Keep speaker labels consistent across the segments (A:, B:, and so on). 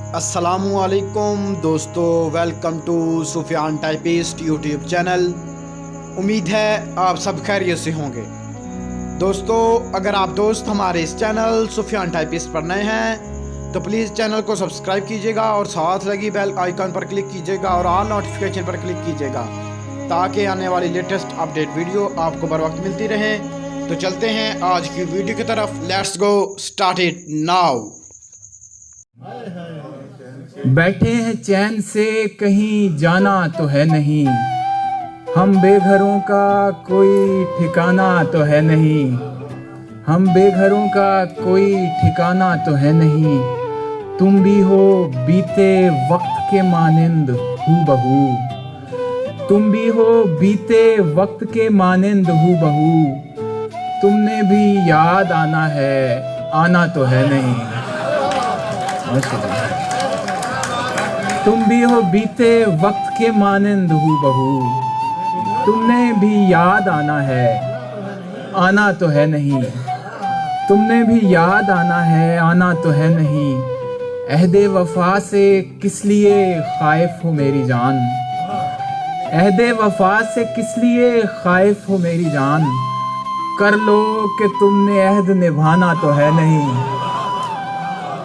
A: अस्सलामुअलैकुम दोस्तों, welcome to Sufiyan typist YouTube channel. उम्मीद है आप सब खैरियत से होंगे। दोस्तों, अगर आप दोस्त हमारे इस चैनल सुफियान टाइपिस्ट पर नए हैं तो प्लीज़ चैनल को सब्सक्राइब कीजिएगा और साथ लगी बेल आइकन पर क्लिक कीजिएगा और ऑल नोटिफिकेशन पर क्लिक कीजिएगा ताकि आने वाली लेटेस्ट अपडेट वीडियो आपको बर वक्त मिलती रहे। तो चलते हैं आज की वीडियो की तरफ। Let's go, start it now.
B: बैठे हैं चैन से, कहीं जाना तो है नहीं, हम बेघरों का कोई ठिकाना तो है नहीं, हम बेघरों का कोई ठिकाना तो है नहीं। तुम भी हो बीते वक्त के मानिंद हूबहू, तुम भी हो बीते वक्त के मानिंद हूबहू। तुमने भी याद आना है, आना तो है नहीं। तुम भी हो बीते वक्त के मानिंद हूबहू, तुमने भी याद आना है, आना तो है नहीं। तुमने भी याद आना है, आना तो है नहीं। अहदे वफा से किस लिए खाइफ हो मेरी जान, अहदे वफा से किस लिए खाइफ हो मेरी जान। कर लो कि तुमने अहद निभाना तो है नहीं,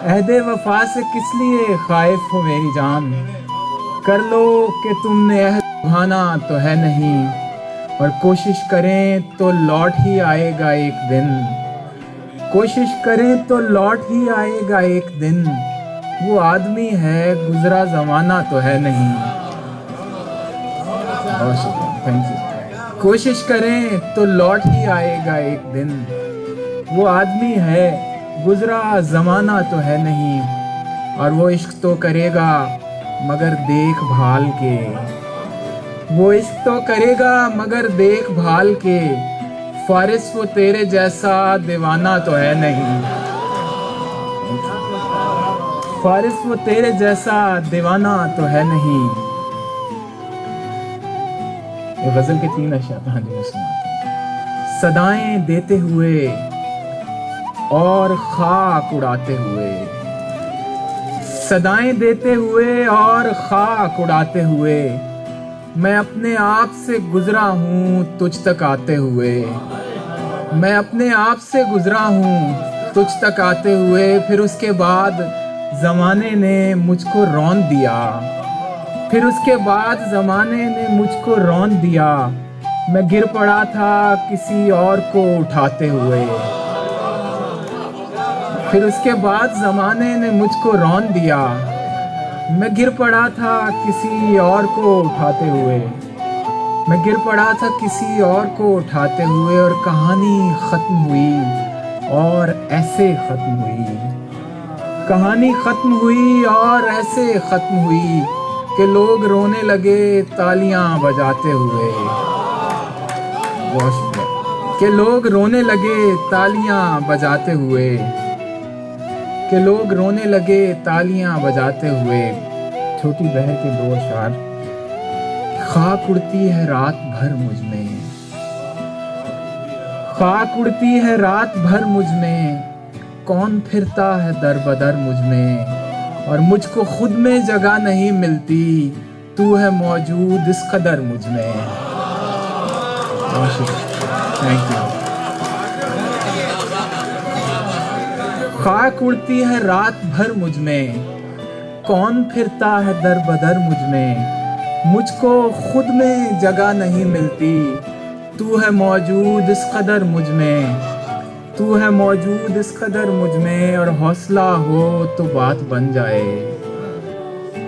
B: अहदे वफा से किस लिए खाइफ हो मेरी जान। कर लो कि तुमने अहद निभाना तो है नहीं। और कोशिश करें तो लौट ही आएगा एक दिन, कोशिश करें तो लौट ही आएगा एक दिन। वो आदमी है गुजरा जमाना तो है नहीं। बहुत शुक्रिया, थैंक यू। कोशिश करें तो लौट ही आएगा एक दिन। वो आदमी है गुजरा ज़माना तो है नहीं। और वो इश्क तो करेगा मगर देखभाल के, वो इश्क तो करेगा मगर देखभाल के। फारिस वो तेरे जैसा दीवाना तो है नहीं, फारिस वो तेरे जैसा दीवाना तो है नहीं। ये गज़ल के 3 अशआर। हाँ जी, मैं सुनाता हूँ। सदाएं देते हुए और खाक उड़ाते हुए, सदाएं देते हुए और खाक उड़ाते हुए। मैं अपने आप से गुजरा हूँ तुझ तक आते हुए, मैं अपने आप से गुजरा हूँ तुझ तक आते हुए। फिर उसके बाद ज़माने ने मुझको रौंद दिया, फिर उसके बाद ज़माने ने मुझको रौंद दिया। मैं गिर पड़ा था किसी और को उठाते हुए, फिर उसके बाद ज़माने ने मुझको रौंद दिया। मैं गिर पड़ा था किसी और को उठाते हुए, मैं गिर पड़ा था किसी और को उठाते हुए। और कहानी ख़त्म हुई और ऐसे ख़त्म हुई, कहानी ख़त्म हुई और ऐसे ख़त्म हुई कि लोग रोने लगे तालियां बजाते हुए। बहुत शुक्रिया। कि लोग रोने लगे तालियां बजाते हुए, कि लोग रोने लगे तालियां बजाते हुए। छोटी बहर के 2 अशआर। खाक उड़ती है रात भर मुझ में, खाक उड़ती है रात भर मुझ में। कौन फिरता है दर बदर मुझ में, और मुझको खुद में जगह नहीं मिलती। तू है मौजूद इस कदर मुझ में। Thank you. खाक उड़ती है रात भर मुझ में, कौन फिरता है दर बदर मुझ में। मुझको खुद में जगह नहीं मिलती। तू है मौजूद इस कदर मुझ में, तू है मौजूद इस कदर मुझ में। और हौसला हो तो बात बन जाए,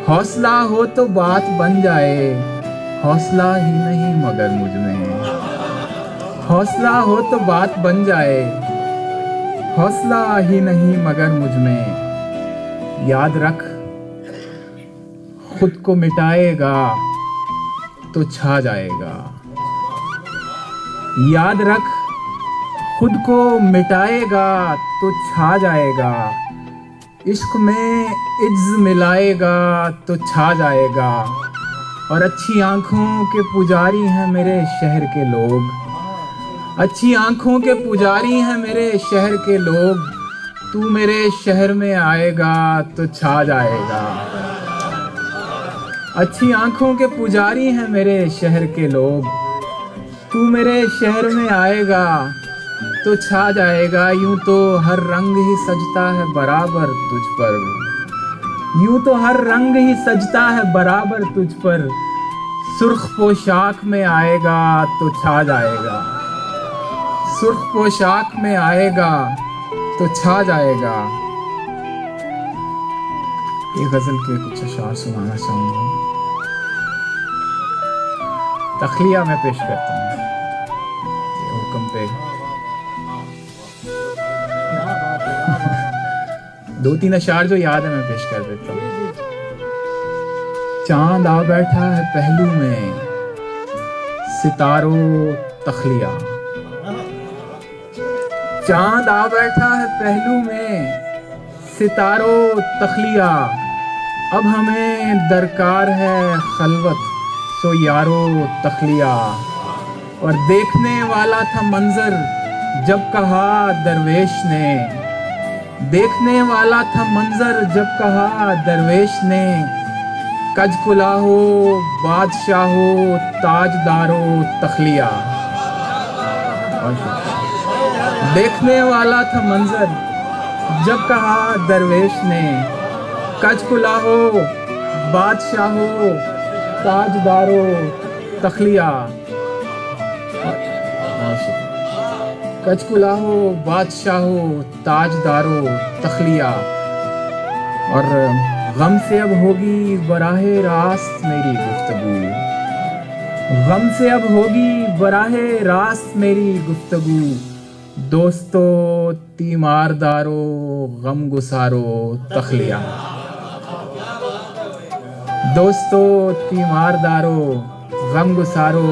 B: हौसला हो तो बात बन जाए। हौसला ही नहीं मगर मुझ में, हौसला हो तो बात बन जाए। हौसला ही नहीं मगर मुझ में। याद रख खुद को मिटाएगा तो छा जाएगा, याद रख खुद को मिटाएगा तो छा जाएगा। इश्क में इज्ज मिलाएगा तो छा जाएगा। और अच्छी आंखों के पुजारी हैं मेरे शहर के लोग, अच्छी आंखों के पुजारी हैं मेरे शहर के लोग। तू मेरे शहर में आएगा तो छा जाएगा। अच्छी आंखों के पुजारी हैं मेरे शहर के लोग, तू मेरे शहर में आएगा तो छा जाएगा। यूं तो हर रंग ही सजता है बराबर तुझ पर, यूं तो हर रंग ही सजता है बराबर तुझ पर। सुर्ख पोशाक में आएगा तो छा जाएगा, सुर्ख पोशाक में आएगा तो छा जाएगा। ये गजल के कुछ अशार सुनाना चाहूंगा। तखलिया मैं पेश करता हूँ हुक्म पे। 2-3 अशार जो याद है मैं पेश कर देता हूँ। चांद आ बैठा है पहलू में, सितारों तखलिया। चांद आ बैठा है पहलू में, सितारों तखलिया। अब हमें दरकार है खलवत, सो यारो तखलिया। और देखने वाला था मंजर जब कहा दरवेश ने, देखने वाला था मंजर जब कहा दरवेश ने। कज कुलाहो बादशाहो ताजदारो तखलिया। देखने वाला था मंजर जब कहा दरवेश ने, कज कुलाहो बादशाहो ताजदारो तखलिया। कज कुलाहो बादशाहो ताजदारो तखलिया। और गम से अब होगी बराहे रास्त मेरी गुफ्तगू, गम से अब होगी बराहे रास्त मेरी गुफ्तगू। दोस्तों तीमारदारो गम गुसारो तखलिया। दोस्तों तीमारदारो गम गुसारो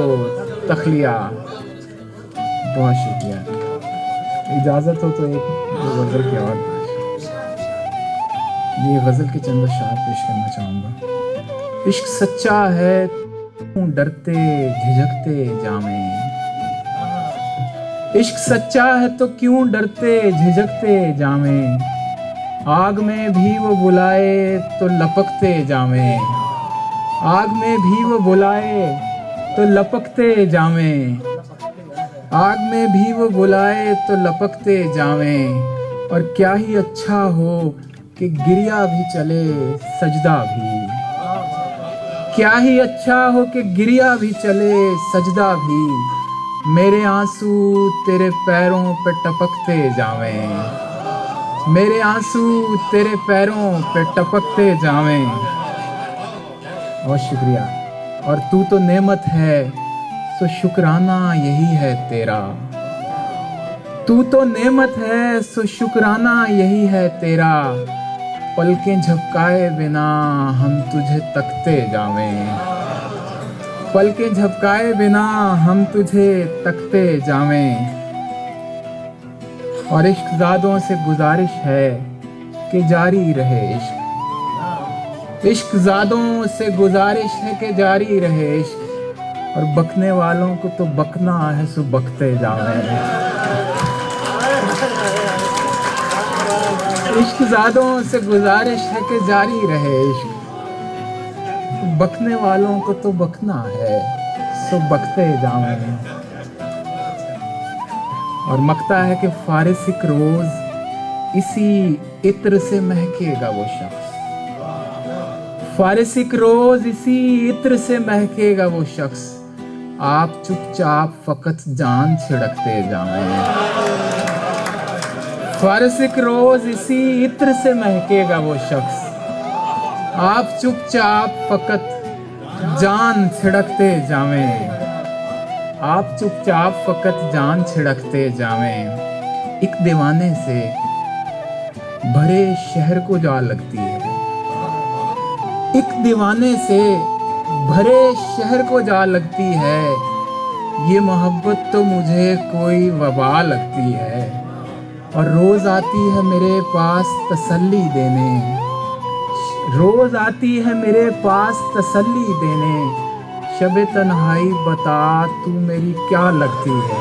B: तखलिया। बहुत शुक्रिया। इजाज़त हो तो एक गज़ल की और ये गज़ल के चंद अशार पेश करना चाहूँगा। इश्क सच्चा है तू डरते झिझकते जामे, इश्क सच्चा है तो क्यों डरते झिझकते जामे। आग में भी वो बुलाए तो लपकते जामे, आग में भी वो बुलाए तो लपकते जामे। आग में भी वो बुलाए तो लपकते जावे। और क्या ही अच्छा हो कि गिरिया भी चले सजदा भी, क्या ही अच्छा हो कि गिरिया भी चले सजदा भी। मेरे आंसू तेरे पैरों पे टपकते जावे, मेरे आंसू तेरे पैरों पे टपकते जावे। बहुत शुक्रिया। और तू तो नेमत है तो शुक्राना यही है तेरा, तू तो नेमत है सो शुक्राना यही है तेरा। पलकें झपकाए बिना हम तुझे तकते जावें, पलकें झपकाए बिना हम तुझे तकते जावें। और इश्कज़ादों से गुजारिश है कि जारी रहे इश्क, इश्कज़ादों से गुजारिश है कि जारी रहे इश्क। और बकने वालों को तो बकना है सो बकते जावे। इश्कज़ादों से गुजारिश है कि जारी रहे इश्क, बकने वालों को तो बकना है सो बकते जावे। और मकता है कि फारिसिक रोज इसी इत्र से महकेगा वो शख्स, फारिसिक रोज इसी इत्र से महकेगा वो शख्स। आप चुपचाप फकत जान छिड़कते जावें, फारिसिक रोज इसी इत्र से महकेगा वो शख्स। आप चुपचाप फकत जान छिड़कते जावें, आप चुपचाप फकत जान छिड़कते जावें। एक दीवाने से भरे शहर को जा लगती है, एक दीवाने से भरे शहर को जा लगती है। ये मोहब्बत तो मुझे कोई वबा लगती है। और रोज आती है मेरे पास तसल्ली देने, रोज आती है मेरे पास तसल्ली देने। शब तन्हाई बता तू मेरी क्या लगती है,